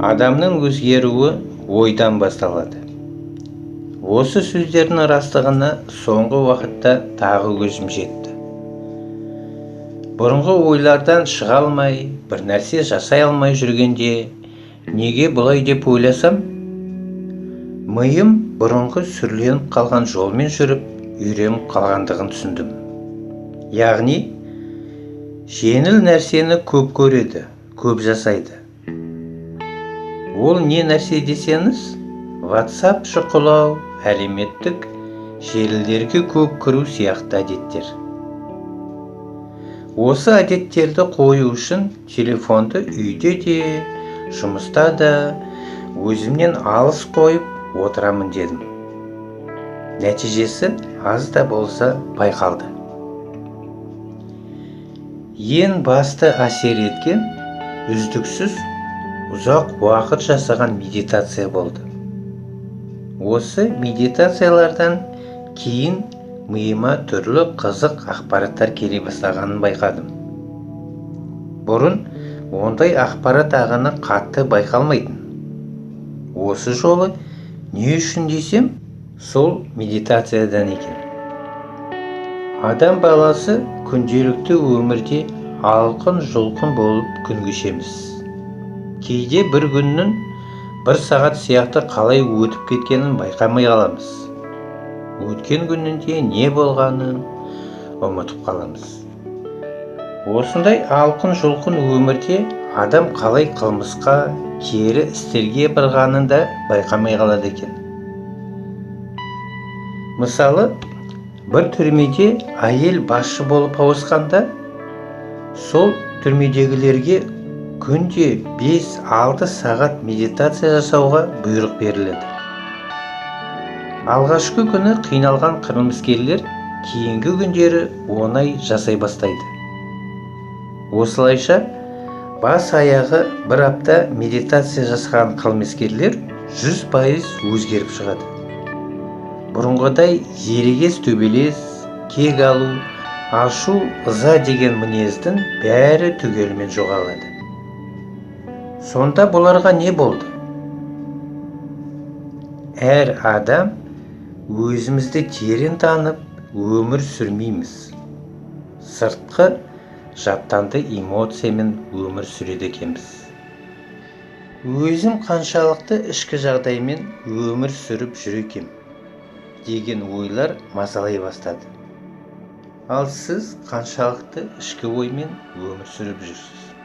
Адамның өзгеруі ойдан басталады. Осы сөздердің растығына соңғы уақытта тағы көзім жетті. Бұрынғы ойлардан шыға алмай, бір нәрсе жасай алмай жүргенде, неге бұлай деп ойласам, миым бұрынғы сүрленіп қалған жолмен жүріп, үйреніп қалғандығын түсіндім. Яғни, жеңіл нәрсені көп көреді, көп жасайды. Ол не нәрсе десеңіз, WhatsApp шұқылау, әлеуметтік желілерге көп кіру сияқты әдеттер. Осы әдеттерді қою үшін телефонды үйде де, жұмыста да өзімнен алыс қойып отырамын дедім. Нәтижесі аз да болса байқалды. Ең басты әсер еткен үздіксіз ұзақ уақыт жасаған медитация болды. Осы медитациялардан кейін миыма түрлі қызық ақпараттар келе бастағанын байқадым. Бұрын ондай ақпарат ағыны қатты байқалмайтын. Осы жолы не үшін десем, сол медитациядан екен. Адам баласы күнделікті өмірде алқын-жұлқын болып күн кешеміз. Кейде бір күннің бір сағат сияқты қалай өтіп кеткенін байқамай қаламыз. Өткен күнінде не болғанын ұмытып қаламыз. Осындай алқын-жұлқын өмірде адам қалай қылмысқа, кері істерге барғанын да байқамай қалады екен. Мысалы, бір түрмеде әйел басшы болып ауысқанда, сол түрмедегілерге күнде 5-6 сағат медитация жасауға бұйрық беріледі. Алғашқы күні қиналған қылмыскерлер кейінгі күндері оңай жасай бастайды. Осылайша бас аяғы бір апта медитация жасаған қылмыскерлер 100% өзгеріп шығады. Бұрынғыдай ерегес төбелес, кек алу, ашу, ыза деген мінездің бәрі түгелімен жоғалады. Сонда бұларға не болды? Әр адам өзімізді терең танып, өмір сүрмейміз. Сыртқы жаттанды эмоциямен өмір сүреді екенбіз. Өзім қаншалықты ішкі жағдаймен өмір сүріп жүр екем деген ойлар мазалай бастады. Ал сіз қаншалықты ішкі оймен өмір сүріп жүрсіз?